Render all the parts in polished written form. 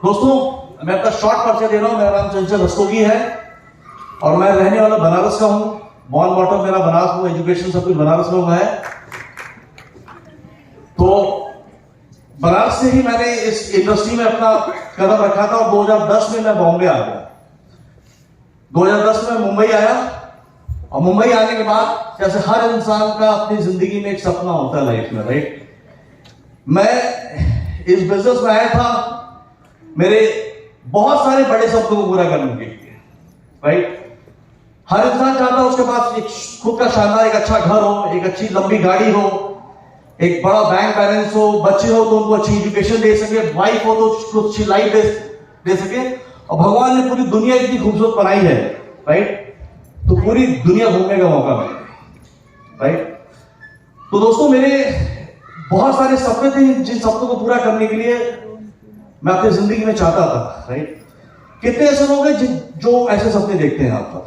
दोस्तों, मैं अपना शॉर्ट परिचय दे रहा हूं। मेरा नाम चंचल रस्तोगी है और मैं रहने वाला बनारस का हूं। बॉर्न बॉटम मेरा बनारस में, एजुकेशन सब कुछ बनारस में हुआ है। तो बनारस से ही मैंने इस इंडस्ट्री में अपना कदम रखा था और 2010 में मैं बॉम्बे आ गया। 2010 में मुंबई आया और मुंबई आने के बाद जैसे हर इंसान का अपनी जिंदगी में एक सपना होता है लाइफ में, राइट। मैं इस बिजनेस में आया था मेरे बहुत सारे बड़े सपनों को पूरा करने के लिए, राइट। हर इंसान चाहता है उसके पास एक खुद का शानदार एक अच्छा घर हो, एक अच्छी लंबी गाड़ी हो, एक बड़ा बैंक बैलेंस हो, बच्चे हो तो उनको अच्छी एजुकेशन दे सके, वाइफ हो तो उसको अच्छी लाइफ दे सके। और भगवान ने पूरी दुनिया इतनी खूबसूरत बनाई है, राइट, तो पूरी दुनिया घूमने का मौका मिले, राइट। तो दोस्तों, मेरे बहुत सारे सपने थे जिन सपनों को पूरा करने के लिए मैं अपनी जिंदगी में चाहता था, राइट। कितने ऐसे लोग हैं जो ऐसे सपने देखते हैं आप पर?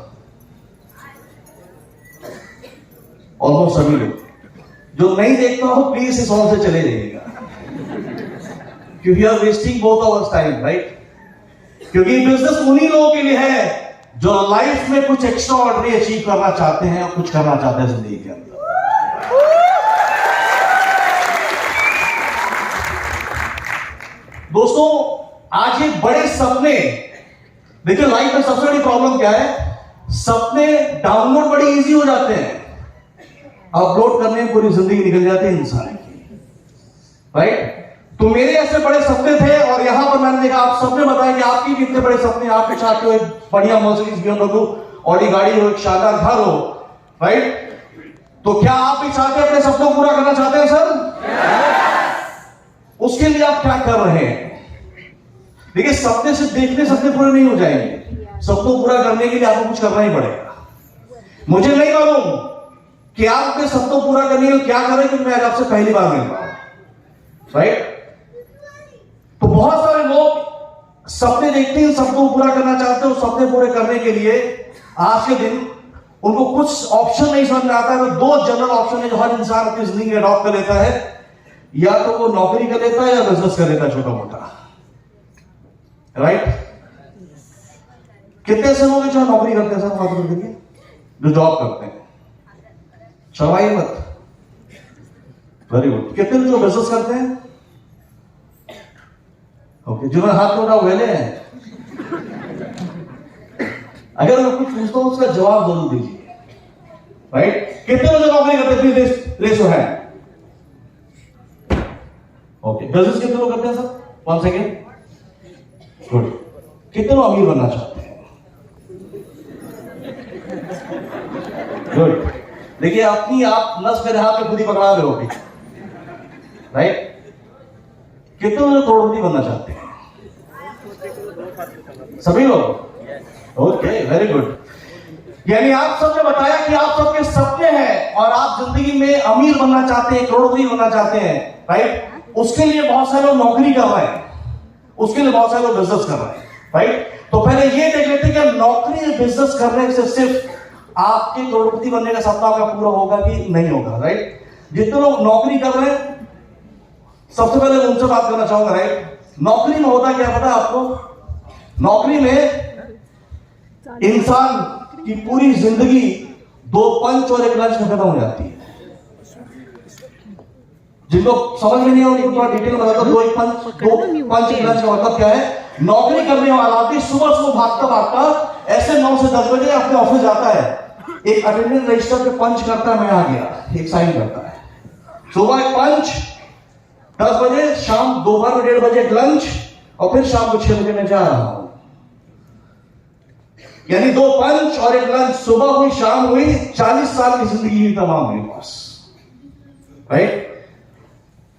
ऑलमोस्ट सभी लोग। जो नहीं देखता हो प्लीज इस हॉल से चले जाइएगा, क्योंकि you are wasting both hours time, right. क्योंकि बिजनेस उन्हीं लोगों के लिए है जो लाइफ में कुछ एक्स्ट्रा ऑर्डिनरी अचीव करना चाहते हैं और कुछ करना चाहते हैं जिंदगी के अंदर। दोस्तों, आज ये बड़े सपने, देखिए लाइफ में सबसे बड़ी प्रॉब्लम क्या है, सपने डाउनलोड बड़ी इजी हो जाते हैं, अपलोड करने में पूरी जिंदगी निकल जाती है इंसान की, राइट। तो मेरे ऐसे बड़े सपने थे और यहां पर मैंने देखा आप सबने बताया कि आपकी भी इतने बड़े सपने, आप भी चाहते हो एक बढ़िया मर्सिडीज BMW ऑडी गाड़ी हो, एक शानदार घर हो, राइट। तो क्या आप भी चाहते हैं अपने सपनों को पूरा करना चाहते हैं सर? उसके लिए आप क्या कर रहे हैं? देखिए, सपने सिर्फ देखने सपने पूरे नहीं हो जाएंगे, सपनों को पूरा करने के लिए आपको कुछ करना ही पड़ेगा। मुझे नहीं मालूम कि आप अपने सपनों पूरा करने के लिए क्या करें, क्योंकि मैं आपसे पहली बार मिल रहा हूं, राइट। तो बहुत सारे लोग सपने देखते हैं, सपनों को पूरा करना चाहते हैं, सपने पूरे करने के लिए आज के दिन उनको कुछ ऑप्शन नहीं समझ में आता है। तो दो जनरल ऑप्शन है जो हर इंसान अपनी जिंदगी में अडॉप्ट कर लेता है, या तो वो नौकरी कर लेता है या बिजनेस कर लेता है छोटा मोटा, राइट। कितने ऐसे लोग हैं जो नौकरी करते हैं सर, बात करके जो जॉब करते हैं, शर्माइए मत, वेरी गुड। कितने जो बिजनेस करते हैं, ओके, जिन्होंने हाथ में उठा वेले हैं। अगर मैं कुछ पूछता हूं उसका जवाब जरूर दीजिए, राइट। कितने लोग नौकरी करते हैं, please raise your hand. Okay, business कितने लोग करते हैं सर? 1 second, good. कितने लोग अमीर बनना चाहते हैं? गुड। देखिए, अपनी आप नस मेरे हाथ में खुद ही पकड़ा रहे हो अभी, राइट। कितने लोग करोड़पति बनना चाहते हैं? सभी लोग, ओके, वेरी गुड। यानी आप सबने बताया कि आप सबके सपने हैं और आप जिंदगी में अमीर बनना चाहते हैं, करोड़पति बनना चाहते हैं, राइट। उसके लिए बहुत सारे लोग नौकरी कर रहे हैं, उसके लिए बहुत सारे लोग बिजनेस कर रहे हैं, राइट। तो पहले ये देख लेते हैं कि नौकरी बिजनेस करने से सिर्फ आपके करोड़पति बनने का सपना आपका पूरा होगा कि नहीं होगा, राइट। जितने लोग नौकरी कर रहे हैं, सबसे पहले मैं उनसे बात करना चाहूंगा, राइट। नौकरी में होता क्या पता है आपको? नौकरी में इंसान की पूरी जिंदगी 2 पंच और 1 लंच में खत्म हो जाती है। जिनको समझ में नहीं है उनको थोड़ा डिटेल में बताता हूं। 2 पंच 1 लंच का मतलब क्या है? नौकरी करने वाला आदमी सुबह भागता भागता ऐसे 9 से 10 बजे अपने ऑफिस जाता है, एक अटेंडेंस रजिस्टर पे पंच करता है, मैं आ गया, एक साइन करता है। सुबह एक पंच, 10 बजे, शाम दोपहर 1:30 बजे लंच, और फिर शाम को 6 बजे मैं जा रहा हूं। यानी 2 पंच और 1 लंच, सुबह हुई शाम हुई, 40 साल की जिंदगी हुई तमाम हुई बस, राइट।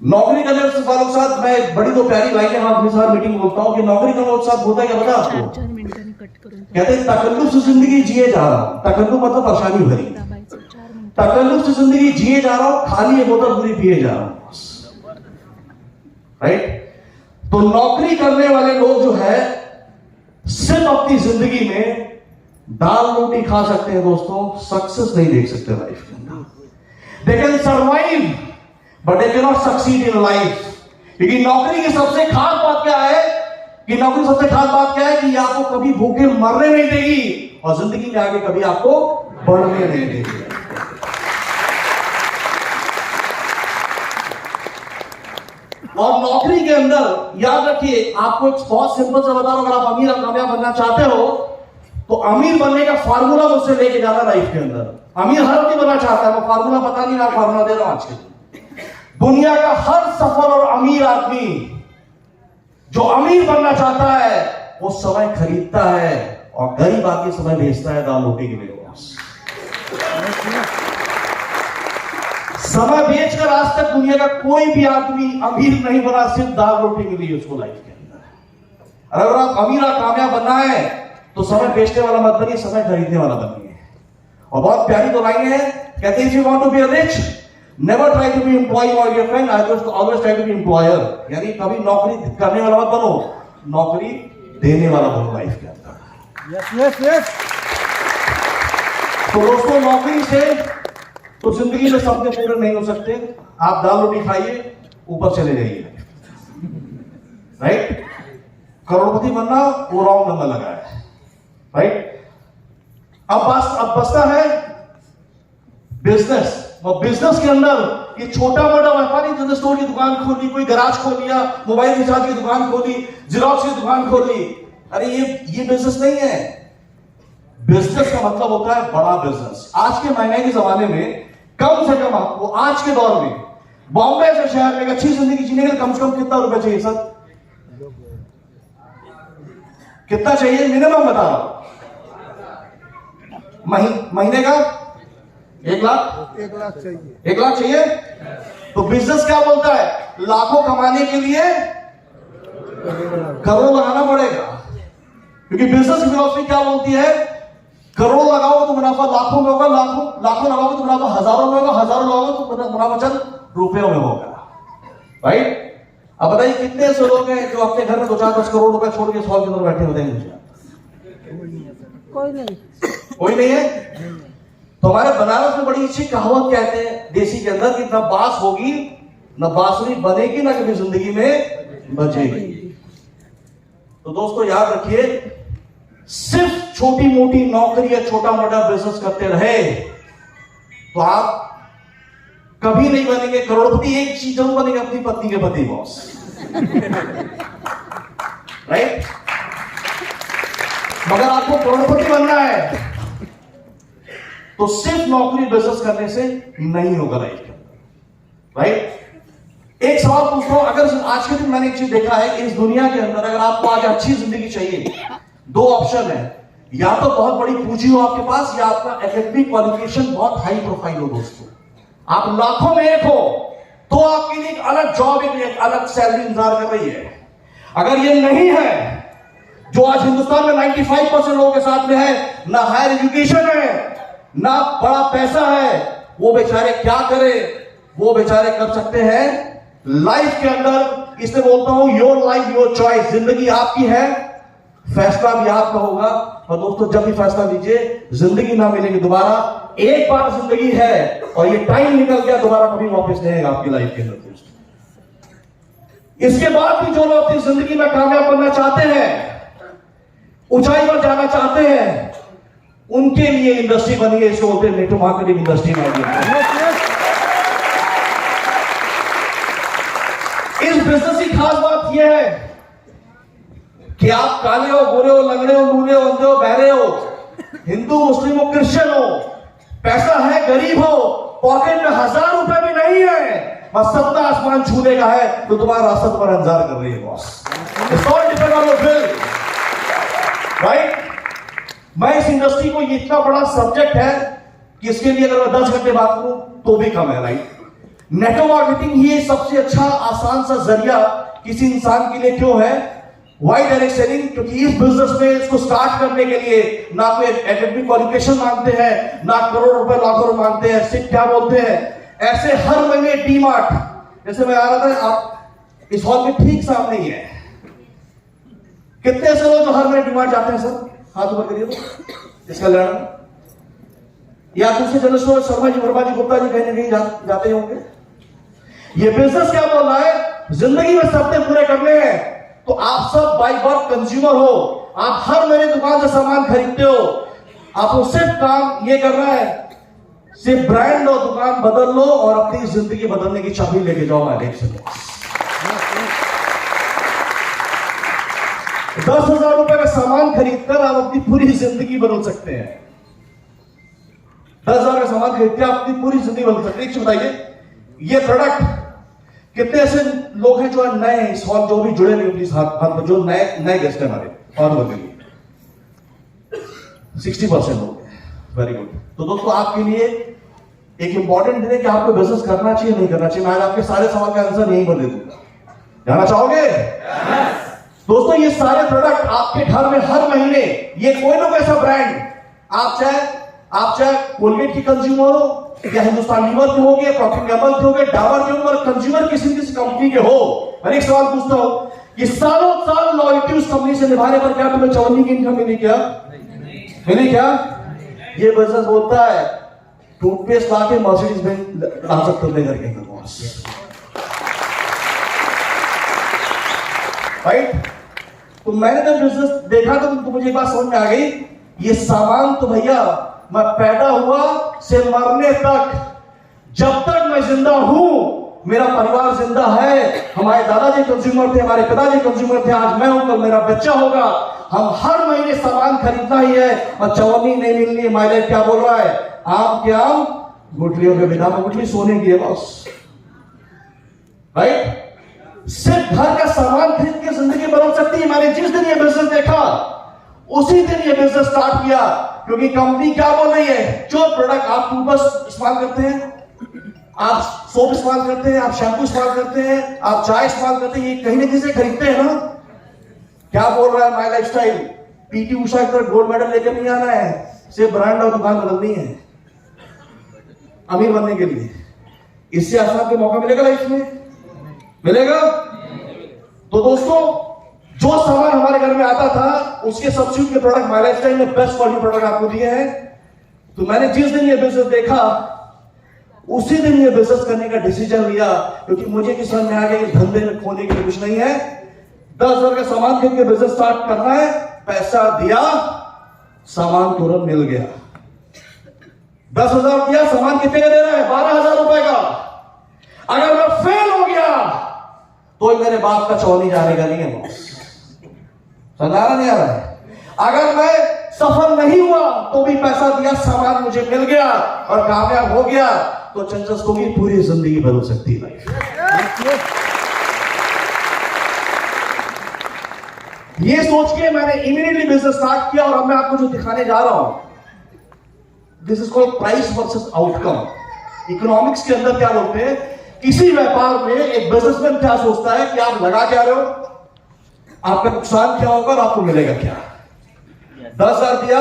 नौकरी करने वालों के साथ मैं बड़ी 2 प्यारी लाइनें अपने साथ मीटिंग बोलता हूं कि नौकरी करने वालों के साथ होता है क्या पता आपको? कहते हैं तकल्लुफ से जिंदगी जिए जा रहा हूं। तकल्लुफ मतलब परेशानी भरी, तकल्लुफ से जिंदगी जिए जा रहा हूं, खाली बोतल पूरी पिए जा रहा हूं, राइट। तो नौकरी करने वाले लोग जो है सिर्फ अपनी जिंदगी में दाल रोटी खा सकते हैं दोस्तों, सक्सेस नहीं देख सकते लाइफ के अंदर। They can survive but they can not succeed in life. क्योंकि नौकरी की सबसे खास बात क्या है कि नौकरी सबसे खास बात क्या है कि ये आपको कभी भूखे मरने नहीं देगी और जिंदगी में आगे कभी आपको बढ़ने नहीं देगी। और नौकरी के अंदर याद रखिए, आपको एक बहुत सिंपल सा बता रहा हूं, अगर आप अमीर और कामयाब बनना चाहते हो तो अमीर बनने का फार्मूला मुझसे लेके जाना लाइफ के अंदर। अमीर हर कोई बनना चाहता है, वो फार्मूला पता नहीं, मैं फार्मूला दे रहा हूं आज के दिन। दुनिया का हर सफल और अमीर आदमी जो अमीर बनना चाहता है वो समय खरीदता है और गरीब आदमी समय भेजता है दाल रोटी के लिए। समय बेचकर आज तक दुनिया का कोई भी आदमी अमीर नहीं बना, सिर्फ दाल रोटी मिली उसको लाइफ के अंदर। अगर आप अमीर और कामयाब बनना है तो समय बेचने वाला मत बनिए, समय खरीदने वाला बनिए। और बहुत प्यारी तो लाइन है, कहते हैं if you want to be rich never try to be employee और your friend, always try to be employer. यानी कभी नौकरी करने वाला मत बनो, नौकरी देने वाला बनो लाइफ के अंदर। Yes yes yes. तो दोस्तों, नौकरी से तो जिंदगी में सपने पूरे नहीं हो सकते। आप दाल रोटी खाइए, ऊपर चले जाइए, राइट। करोड़पति बनना वो रॉन्ग नंबर लगा है, राइट। अब बसता है बिजनेस। और बिजनेस के अंदर ये छोटा मोटा व्यापारी जनरल स्टोर की दुकान खोली, कोई गैराज खोल लिया, मोबाइल रिचार्ज की दुकान खोली, जेरॉक्स की दुकान खोली, अरे ये बिजनेस नहीं है। बिजनेस का मतलब होता है बड़ा बिजनेस। आज के महंगाई के जमाने में कम से कम आपको आज के दौर में बॉम्बे से शहर में अच्छी जिंदगी जीने के लिए कम से कम कितना रुपए चाहिए सर? कितना चाहिए मिनिमम बता रहा हूं? महीने का 1 लाख? 1 लाख चाहिए। 1 लाख चाहिए। तो बिजनेस क्या बोलता है? लाखों कमाने के लिए करोड़ लगाना पड़ेगा। क्योंकि बिजनेस की फिलॉसफी क्या बोलती है? करोड़ लगाओगे तो मुनाफा लाखों में होगा, लाखों लगाओगे तो मुनाफा हजारों में होगा, हजारों लगाओगे तो मुनाफा चंद रुपयों में होगा, राइट। अब बताइए कितने ऐसे लोग हैं जो अपने घर में 2-4-10 करोड़ रुपए छोड़ के 100 के अंदर बैठे होते हैं? मुझे कोई नहीं। कोई नहीं है। तो हमारे बनारस में बड़ी अच्छी कहावत कहते हैं देसी के अंदर कि ना बांस होगी ना बांसुरी बनेगी ना कभी जिंदगी में बजेगी। तो दोस्तों याद रखिए, सिर्फ छोटी मोटी नौकरी या छोटा मोटा बिजनेस करते रहे तो आप कभी नहीं बनेंगे करोड़पति। एक चीज जरूर बनेंगे, अपनी पत्नी के पति, बॉस, राइट। मगर आपको करोड़पति बनना है तो सिर्फ नौकरी बिजनेस करने से नहीं होगा लाइफ के अंदर, राइट। एक सवाल पूछ रहा हूं, अगर आज के दिन मैंने एक चीज देखा है कि इस दुनिया के अंदर अगर आपको आज अच्छी जिंदगी चाहिए, 2 ऑप्शन है, या तो बहुत बड़ी पूंजी हो आपके पास या आपका एकेडमिक क्वालिफिकेशन बहुत हाई प्रोफाइल हो। दोस्तों, आप लाखों में एक हो तो आपके लिए एक अलग जॉब, एक अलग सैलरी इंतजार कर रही है। अगर ये नहीं है, जो आज हिंदुस्तान में 95% लोगों के साथ में है, ना हायर एजुकेशन है ना बड़ा पैसा है, वो बेचारे क्या करें? वो बेचारे कर सकते हैं लाइफ के अंदर, इसलिए बोलता हूं योर लाइफ योर चॉइस। जिंदगी आपकी है, फैसला भी आपका होगा। और दोस्तों, जब भी फैसला लीजिए, जिंदगी ना मिलेगी दोबारा। एक बार जिंदगी है और ये टाइम निकल गया, दोबारा कभी वापस नहीं आएगा आपकी लाइफ के अंदर। दोस्तों, इसके बाद भी जो लोग अपनी जिंदगी में कामयाब बनना चाहते हैं, ऊंचाई पर जाना चाहते हैं, उनके लिए इंडस्ट्री बनी है, इसको बोलते हैं नेटवर्क मार्केटिंग इंडस्ट्री में। इस बिजनेस की खास बात यह है कि आप काले हो, गोरे हो, लंगड़े हो, लूले हो, अंधे हो, बहरे हो, हिंदू, मुस्लिम हो, क्रिश्चियन हो, पैसा है, गरीब हो, पॉकेट में 1000 रुपए भी नहीं है, बस सत्ता आसमान छूने का है, तो तुम्हारा रास्ता तुम्हारा इंतजार कर रही है boss. It's all depend on your will, right. मैं इस इंडस्ट्री को, ये इतना बड़ा सब्जेक्ट है कि इसके लिए अगर मैं 10 घंटे बात करूं तो भी कम है, राइट। नेटवर्क मार्केटिंग ही सबसे अच्छा आसान सा जरिया किसी इंसान के लिए क्यों है? वाई डायरेक्ट सेलिंग, क्योंकि इस बिजनेस में इसको स्टार्ट करने के लिए ना कोई एकेडमिक क्वालिफिकेशन मांगते हैं, ना करोड़ रुपए लाखों रुपए मांगते हैं। सिर्फ क्या बोलते हैं, ऐसे हर महीने डीमार्ट, जैसे मैं आ रहा था, आप इस हॉल के ठीक सामने ही है, कितने ऐसे लोग जो हर महीने डीमार्ट जाते हैं? सर हाथ ऊपर करिए तो इसका लड़ना, या दूसरे जनरल स्टोर शर्मा जी, वर्मा जी, गुप्ता जी कहीं ना कहीं जाते होंगे। ये बिजनेस क्या बोल रहा है? जिंदगी में सपने पूरे करने हैं तो आप सब बाय बर्थ कंज्यूमर हो, आप हर महीने दुकान से सामान खरीदते हो, आपको सिर्फ काम ये करना है, सिर्फ ब्रांड और दुकान बदल लो और अपनी जिंदगी बदलने की चाबी लेके जाओ मालिक से। 10,000 रुपए का सामान खरीदकर आप अपनी पूरी जिंदगी बदल सकते हैं। 10,000 का सामान खरीदते आप अपनी पूरी जिंदगी बदल सकते हैं। बताइए, ये प्रोडक्ट कितने ऐसे लोग हैं जो नए इस हॉल, जो भी जुड़े नहीं प्लीज हाथ, जो नए गेस्ट है हमारे हाथ बदलिए। 60% लोग, वेरी गुड। तो दोस्तों आपके लिए एक इंपॉर्टेंट दिन है कि आपको बिजनेस करना चाहिए नहीं करना चाहिए। मैं आज आपके सारे सवाल का आंसर यहीं पर दे दूंगा। जाना चाहोगे? दोस्तों ये सारे प्रोडक्ट आपके घर में हर महीने, ये कोई ना कोई ऐसा ब्रांड, आप चाहे कोलगेट की कंज्यूमर हो या हिंदुस्तान लीवर के हो गए, प्रॉक्टर एंड गैम्बल के हो गए, डाबर के हो, कंज्यूमर किसी कंपनी के हो, मैं एक सवाल पूछता हूं, ये सालों साल लॉयल्टी उस कंपनी से निभाने पर क्या तुम्हें 54 की इनकम मिली क्या? मिली क्या? ये बिजनेस बोलता है टूथपेस्ट ला के मर्सिडीज में ला सकते हो घर के अंदर, राइट? तो मैंने जब बिजनेस देखा तो मुझे एक बात समझ में आ गई, ये सामान तो भैया मैं पैदा हुआ से मरने तक, जब तक मैं जिंदा हूं, मेरा परिवार जिंदा है, हमारे दादाजी कंज्यूमर थे, हमारे पिताजी कंज्यूमर थे, आज मैं हूं, कल मेरा बच्चा होगा, हम हर महीने सामान खरीदना ही है और 54 नहीं मिलनी है। माय लाइफ क्या बोल रहा है? आम के आम, गुठलियों के बिना गुठली सोने की है बॉस, राइट? सिर्फ घर का सामान खरीद के जिंदगी बदल सकती है। मैंने जिस दिन ये बिजनेस देखा उसी दिन ये बिजनेस स्टार्ट किया, क्योंकि कंपनी क्या बोल रही है, जो प्रोडक्ट आप टूथब्रश इस्तेमाल करते हैं, आप सोप इस्तेमाल करते हैं, आप शैम्पू इस्तेमाल करते हैं, आप चाय इस्तेमाल करते हैं, ये कहीं ना कहीं से खरीदते हैं ना। क्या बोल रहा है माय लाइफस्टाइल? पीटी उषा की तरह गोल्ड मेडल लेकर नहीं आना है, सिर्फ ब्रांड और दुकान बदलनी है अमीर बनने के लिए। इससे आसान के मौका मिलेगा लाइफ में? मिलेगा? तो दोस्तों जो सामान हमारे घर में आता था उसके सब्स्टिट्यूट के प्रोडक्ट माय लाइफस्टाइल ने बेस्ट क्वालिटी प्रोडक्ट आपको दिए हैं। तो मैंने जिस दिन ये बिजनेस देखा उसी दिन ये बिजनेस करने का डिसीजन लिया, क्योंकि मुझे किस समझ में आ गया कि धंधे में खोने के लिए कुछ नहीं है। 10,000 का सामान खरीद के बिजनेस स्टार्ट करना है, पैसा दिया, सामान तुरंत मिल गया। 10,000 दिया, सामान कितने का दे रहा है? 12,000 रुपए का। अगर मैं फेल हो गया तो मेरे बाप का चौनी जाने का नहीं है बॉस, समझा नहीं आ रहा है? अगर मैं सफल नहीं हुआ तो भी पैसा दिया, सामान मुझे मिल गया और कामयाब हो गया, तो चांसेस को भी पूरी जिंदगी बदल सकती है लाइफ। ये सोच के मैंने इमीडिएटली बिजनेस स्टार्ट किया और अब मैं आपको जो दिखाने जा रहा हूं, this is called price versus outcome. Economics के अंदर क्या बोलते हैं, किसी व्यापार में एक बिजनेसमैन क्या सोचता है कि आप लगा क्या रहे हो, आपका नुकसान क्या होगा और आपको मिलेगा क्या। 10,000 दिया,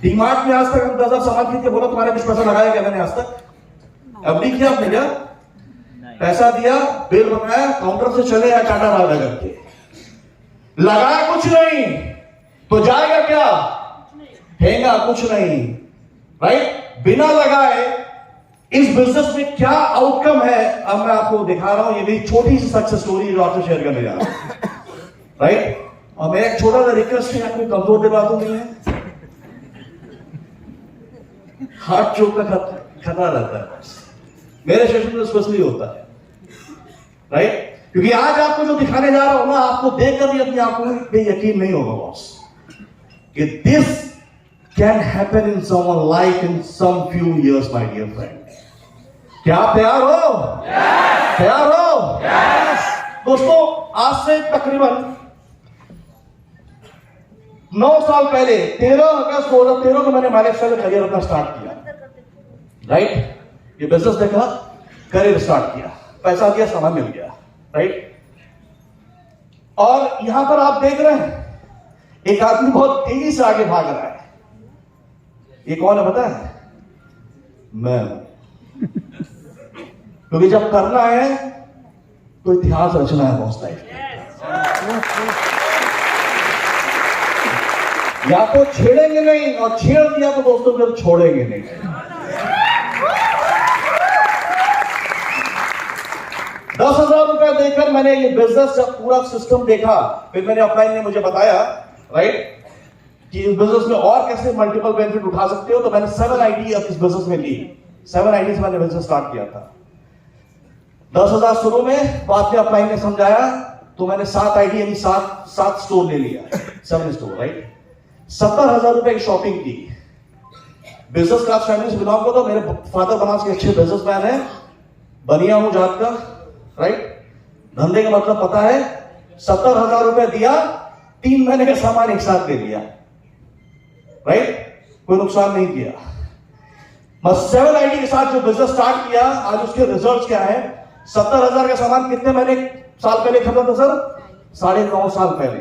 डीमार्ट में आज तक हम 10,000 सामान खरीद के बोला तुम्हारे कुछ पैसा लगाया क्या? मैंने आज तक अभी किया आपने क्या? पैसा दिया, बिल बनाया, काउंटर से चले या टाटा राजा करके, लगाया कुछ नहीं तो जाएगा क्या? ठेगा कुछ नहीं, राइट? बिना लगाए इस बिजनेस में क्या आउटकम है अब मैं आपको दिखा रहा हूं। ये मेरी छोटी सी सक्सेस स्टोरी जो आपसे शेयर करने जा रहा हूं, राइट? और मेरा एक छोटा सा रिक्वेस्ट है, कोई कमजोर दिमाग तो नहीं है, हार्ट चोक का खतरा रहता है, मेरे सेशन में स्पेशली होता है, राइट? क्योंकि आज आपको जो दिखाने जा रहा हूं ना, आपको देखकर भी अपनी आंखों पे यकीन नहीं होगा बॉस कि this can happen in someone life in some few years my dear friend. क्या आप तैयार हो? yes! तैयार हो? yes! दोस्तों आज से तकरीबन 9 साल पहले 13 अगस्त 2013 को मैंने माय लाइफस्टाइल में करियर अपना स्टार्ट किया, राइट? ये बिजनेस देखा, करियर स्टार्ट किया, पैसा दिया, सामान मिल गया, राइट? और यहां पर आप देख रहे हैं एक आदमी बहुत तेजी से आगे भाग रहा है। ये कौन है पता है? मैं। क्योंकि जब करना है तो इतिहास रचना है बॉस लाइफ। या तो छेड़ेंगे नहीं, और छेड़ दिया तो दोस्तों फिर छोड़ेंगे नहीं। 10,000 रुपया देकर मैंने ये बिजनेस जब पूरा सिस्टम देखा, फिर मैंने अपलाइन ने मुझे बताया, राइट, कि इस बिजनेस में और कैसे मल्टीपल बेनिफिट उठा सकते हो, तो मैंने 7 आईडी अब इस बिजनेस में ली। 7 आईडी से मैंने बिजनेस स्टार्ट किया था। 10,000 शुरू में, बाद में अपलाइन ने समझाया तो मैंने 7 आईडी यानी 7 स्टोर ले लिया, 7 स्टोर, राइट। 70,000 रुपए की शॉपिंग की। बिजनेस क्लास फैमिली से बिलोंग करता, मेरे फादर बनारस के अच्छे बिजनेसमैन है, बनिया हूं जात का, राइट। धंधे का मतलब पता है। 70,000 रुपए दिया, 3 महीने का सामान एक साथ दे दिया, राइट, कोई नुकसान नहीं किया। बस 7 आईडी के साथ जो बिजनेस स्टार्ट किया, आज उसके रिजल्ट्स क्या है। 70,000 का सामान कितने महीने साल पहले खत्म था सर? 9.5 साल पहले।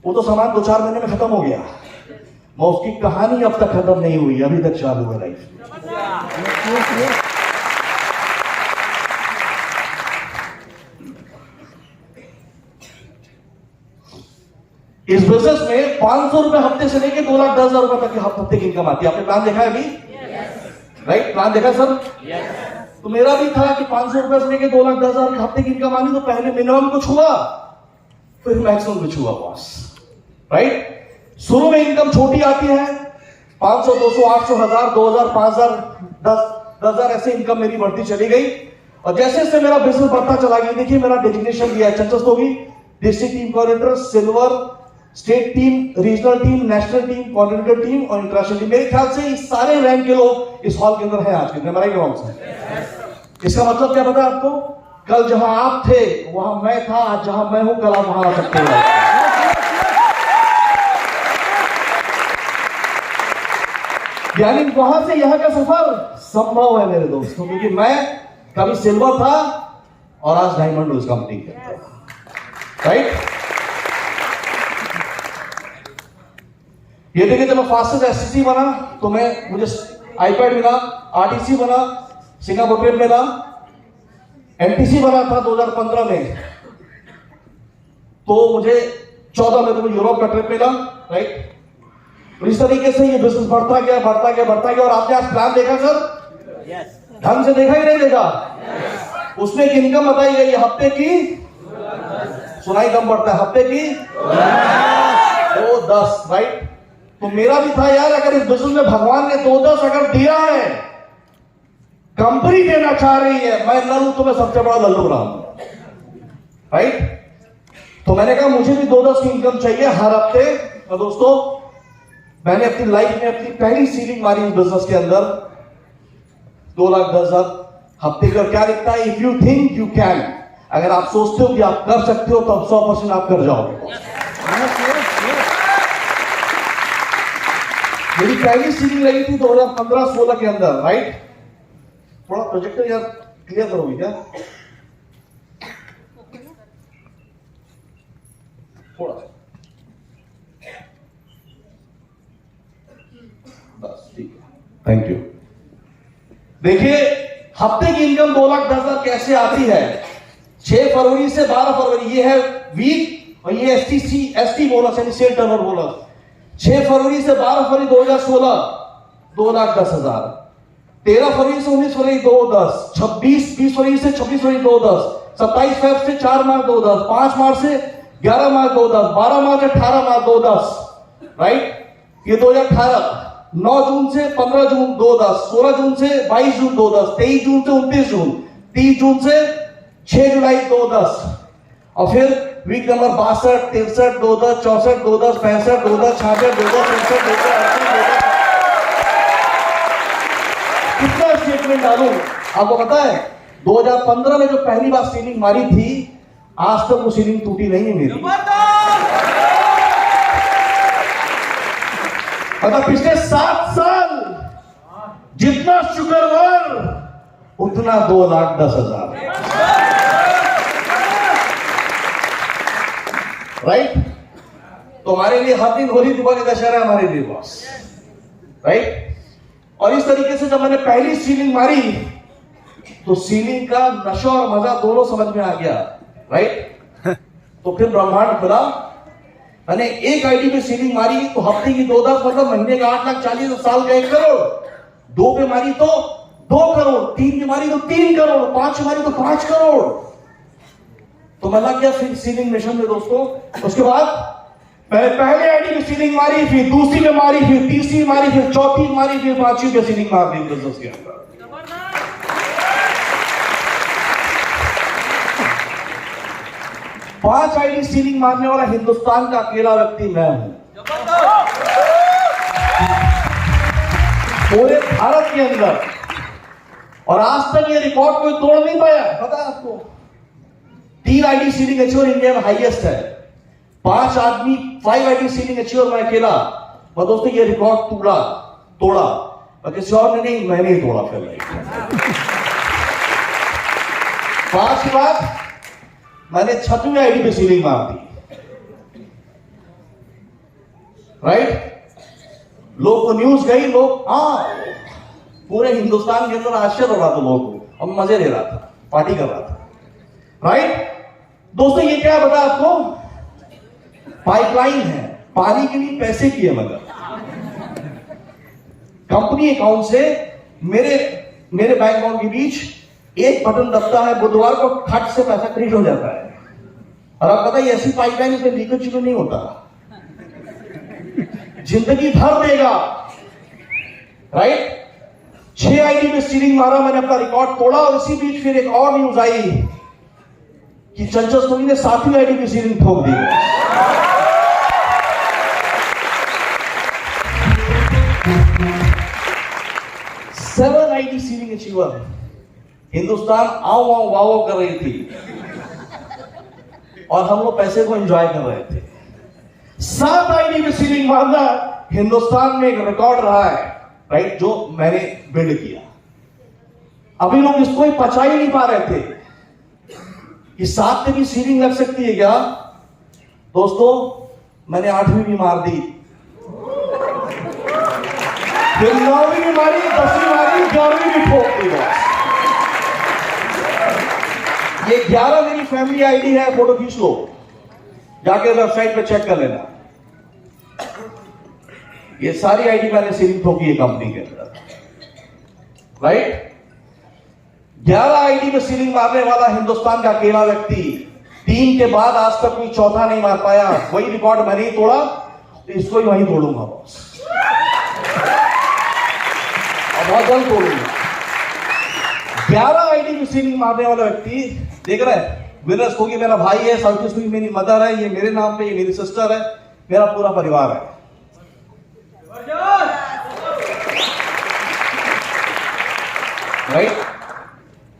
वो तो सामान 2-4 महीने में खत्म हो गया। मैं उसकी कहानी अब तक खत्म नहीं हुई, अभी तक चालू है लाइफ। इस बिजनेस में 500 रुपए हफ्ते से लेके 2,10,000 रुपए तक की हफ्ते की इनकम आती है। आपने प्लान देखा है अभी, राइट? प्लान देखा सर? तो मेरा भी था कि 500 रुपए से लेके 2,10,000 हफ्ते की इनकम आनी, तो पहले मिनिमम कुछ हुआ, फिर मैक्सिमम कुछ हुआ बॉस, राइट। शुरू में इनकम छोटी आती है, 500, 200, 800, 1000, 2000, 5000, 10,000 ऐसे इनकम मेरी बढ़ती चली गई। और जैसे जैसे मेरा बिजनेस बढ़ता चला गया, देखिए मेरा डेजिग्नेशन दिया है, चंचस होगी, district team coordinator, silver, state team, regional team, national team, coordinator team और इंटरनेशनल टीम। मेरे ख्याल से इस सारे रैंक के लोग इस हॉल के अंदर हैं आज के दिन, हमारे ग्राउंड से। इसका मतलब क्या पता है आपको? कल जहां आप थे वहां मैं था, आज जहां मैं हूं कल आप वहां आ सकते हो। यानी वहां से यहां का सफर संभव है मेरे दोस्तों, क्योंकि मैं कभी सिल्वर था और आज डायमंड उस कंपनी के, राइट। ये देखिए, जब मैं फास्टेस्ट एसटीसी बना तो मुझे आईपैड मिला, आरटीसी बना, सिंगापुर ट्रिप मिला, एनटीसी बना था 2015 में, तो मुझे 14 में तो यूरोप का ट्रिप मिला, राइट। तो इस तरीके से ये बिजनेस बढ़ता गया, बढ़ता गया, बढ़ता गया। और आपने आज प्लान देखा सर? ढंग से देखा ही नहीं देखा? उसमें एक इनकम बताई गई है हफ्ते की, सुनाई कम पड़ता है, हफ्ते की 2-10, राइट। तो मेरा भी था यार, अगर इस बिजनेस में भगवान ने 2-10 अगर दिया है, कंपनी देना चाह रही है, मैं लल्लू तो मैं सबसे बड़ा लल्लू रहा हूं, राइट। तो मैंने कहा मुझे भी 2-10 की इनकम चाहिए हर हफ्ते। और दोस्तों, मैंने अपनी लाइफ में अपनी पहली सीलिंग मारी इस बिजनेस के अंदर, 2,10,000 हफ्ते का। क्या दिखता है? If you think you can, अगर आप सोचते हो कि आप कर सकते हो, तो अब 100% आप कर जाओगे। मेरी पहली सीलिंग लगी थी 2015-16 के अंदर, राइट। थोड़ा प्रोजेक्टर यार क्लियर करोगे क्या? थोड़ा बस, ठीक है, थैंक यू। देखिए, हफ्ते की इनकम 2,10,000 कैसे आती है? 6 फरवरी से 12 फरवरी, ये है वीक, और ये एसटी बोनस यानी सेल टर्नओवर बोनस। 6 फरवरी से 12 फरवरी 2016 2,10,000, 13 फरवरी से 19 फरवरी 2,10, 20 फरवरी से 26 फरवरी 2,10, 27 फरवरी से 4 मार्च 2,10, 5 मार्च से 11 मार्च 2,10, 12 मार्च 18 मार्च 2,10, राइट। ये 2018, 9 जून से 15 जून 2,10, 16 जून से 22 जून 2,10, 23 जून से 29 जून, 30 जून से 6 जुलाई 2,10, और फिर वीक नंबर 62, 63, 2,10, 64, 2,10, 65, 2,10, 66, 2,10, 67, 2,10, कितना स्टेटमेंट डालूं? आपको पता है 2015 में जो पहली बार सीलिंग मारी थी, आज तक वो सीलिंग टूटी नहीं है मेरी। मतलब पिछले 7 साल जितना शुक्रवार उतना 2,10,000, राइट। तो हमारे लिए हर दिन होली दिवाली दशहरा हमारे लिए बॉस, राइट। और इस तरीके से जब मैंने पहली सीलिंग मारी, तो सीलिंग का नशा और मजा दोनों समझ में आ गया, राइट। तो फिर ब्रह्मांड खुला। मैंने एक आईडी पे सीलिंग मारी तो हफ्ते की 2,10, मतलब महीने का 8,40,000, साल का 1 करोड़। 2 पे मारी तो 2 करोड़, 3 की मारी तो 3 करोड़, 5 की मारी तो 5 करोड़, तो मैं लग गया सीलिंग मिशन में दोस्तों। उसके बाद पहले आईडी में सीलिंग मारी, फिर दूसरी में मारी, फिर तीसरी मारी, फिर चौथी मारी, फिर पांचवी में सीलिंग मार दी बिजनेस के अंदर। 5 आईडी सीलिंग मारने वाला हिंदुस्तान का अकेला व्यक्ति मैं हूं, पूरे भारत के अंदर। और आज तक ये रिकॉर्ड कोई तोड़ नहीं पाया। पता है आपको 3 आईडी सीलिंग अचीवर इंडिया में हाईएस्ट है, 5 आईडी सीलिंग अचीवर मैं अकेला। और दोस्तों ये रिकॉर्ड तोड़ा और किसी और ने नहीं, मैंने ही तोड़ा। फिर 5 के बाद मैंने 6वीं आईडी पे सीलिंग मार दी, राइट। लोग को न्यूज गई, लोग पूरे हिंदुस्तान के अंदर आश्चर्य हो रहा था लोगों को, और मजे ले रहा था, पार्टी कर रहा था, राइट। दोस्तों ये क्या बता आपको, पाइपलाइन है, पानी के लिए पैसे की है, मगर कंपनी अकाउंट से मेरे बैंक अकाउंट के बीच एक बटन दबता है, बुधवार को खट से पैसा क्रेडिट हो जाता है। और आप पता है ऐसी पाइपलाइन इसमें लीकेज नहीं होता, जिंदगी भर देगा, राइट। 6 आईडी में सीलिंग मारा, मैंने अपना रिकॉर्ड तोड़ा। और इसी बीच फिर एक और न्यूज आई कि चंचल सोनी ने 7वीं आईडी में सीलिंग ठोक दी। 7 आईडी सीलिंग अचीवर हिंदुस्तान आओ आओ वाओ कर रही थी, और हम लोग पैसे को एंजॉय कर रहे थे। 7 आईडी में सीलिंग मारना हिंदुस्तान में एक रिकॉर्ड रहा है, राइट, जो मैंने बिल्ड किया। अभी लोग इसको ही पचा ही नहीं पा रहे थे कि 7 में भी सीलिंग लग सकती है क्या। दोस्तों मैंने 8वीं भी मार दी, फिर 9वीं भी मारी, 10वीं मारी, 11वीं भी ठोक दी। ये 11 मेरी फैमिली आईडी है, फोटो खींच लो, जाके वेबसाइट पे चेक कर लेना। ये सारी आईडी मैंने सीलिंग ठोकी है कंपनी के अंदर, राइट। 11 आईडी में सीलिंग मारने वाला हिंदुस्तान का अकेला व्यक्ति, 3 के बाद आज तक कोई चौथा नहीं मार पाया। वही रिकॉर्ड मैंने ही तोड़ा, तो इसको ही वहीं तोड़ूंगा बॉस, और बहुत जल्द तोड़ूंगा। 11 आईडी में सीलिंग मारने वाला व्यक्ति, देख रहे हैं, विनर्स को मेरा भाई है, साउथ की मेरी मदर है, ये मेरे नाम पे, ये मेरी सिस्टर है, मेरा पूरा परिवार है, राइट।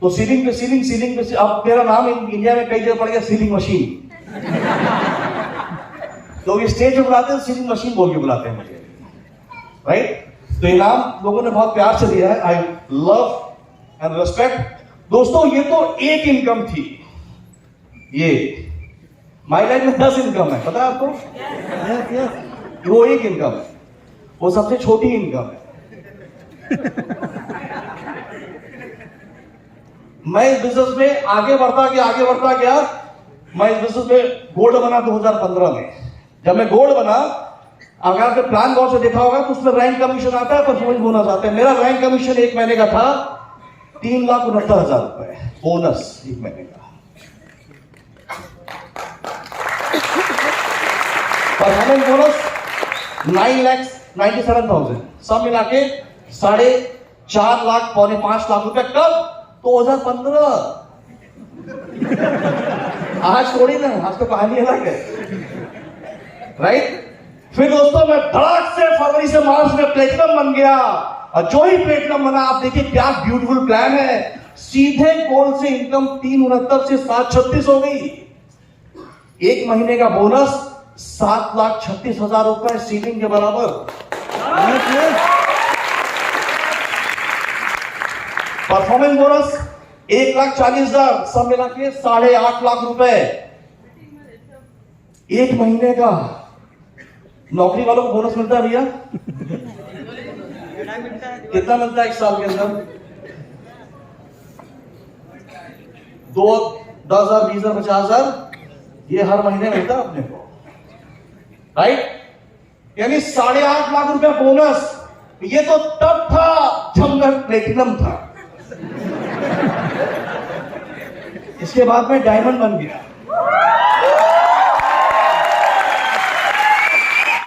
तो सीलिंग पे अब मेरा नाम इंडिया में कई जगह पड़ गया सीलिंग मशीन। लोग तो स्टेज पे बुलाते हैं, सीलिंग मशीन बोल के बुलाते हैं मुझे, राइट। तो ये नाम लोगों ने बहुत प्यार से दिया है, आई लव एंड रिस्पेक्ट। दोस्तों ये तो एक इनकम थी, ये माई लाइफ में 10 इनकम है, पता है आपको। वो एक इनकम है, वो सबसे छोटी इनकम है। मैं इस बिजनेस में आगे बढ़ता गया। मैं इस बिजनेस में गोल्ड बना 2015 में। जब मैं गोल्ड बना, अगर आपने प्लान गौर से देखा होगा तो उसमें रैंक कमीशन आता है, परफॉर्मेंस बोनस आता है। मेरा रैंक कमीशन 1 महीने का था 3,69,000 रुपए, बोनस 1 महीने का। परफॉर्मेंस बोनस 9,97,000, सब मिला के 4.5 लाख, पौने 5 लाख रुपए। कब? 2015। आज थोड़ी ना, आज तो कहानी अलग है, राइट। फिर दोस्तों मैं धड़ाक से फरवरी से मार्च में प्लेटिनम बन गया, और जो ही प्लेटिनम बना, आप देखिए क्या ब्यूटीफुल प्लान है। सीधे गोल्ड से इनकम 369 से 736 हो गई। 1 महीने का बोनस 7,36,000 रुपए, सीलिंग के बराबर। परफॉर्मेंस बोनस 1,40,000, सब मिला के 8.5 लाख रुपए 1 महीने का। नौकरी वालों को बोनस मिलता है भैया? कितना मिलता है 1 साल के अंदर? 2, 10,000, 20,000, 50,000, ये हर महीने मिलता है अपने को, राइट। यानी 8.5 लाख रुपए बोनस। ये तो तब था जब मैं प्लेटिनम था, इसके बाद में डायमंड बन गया।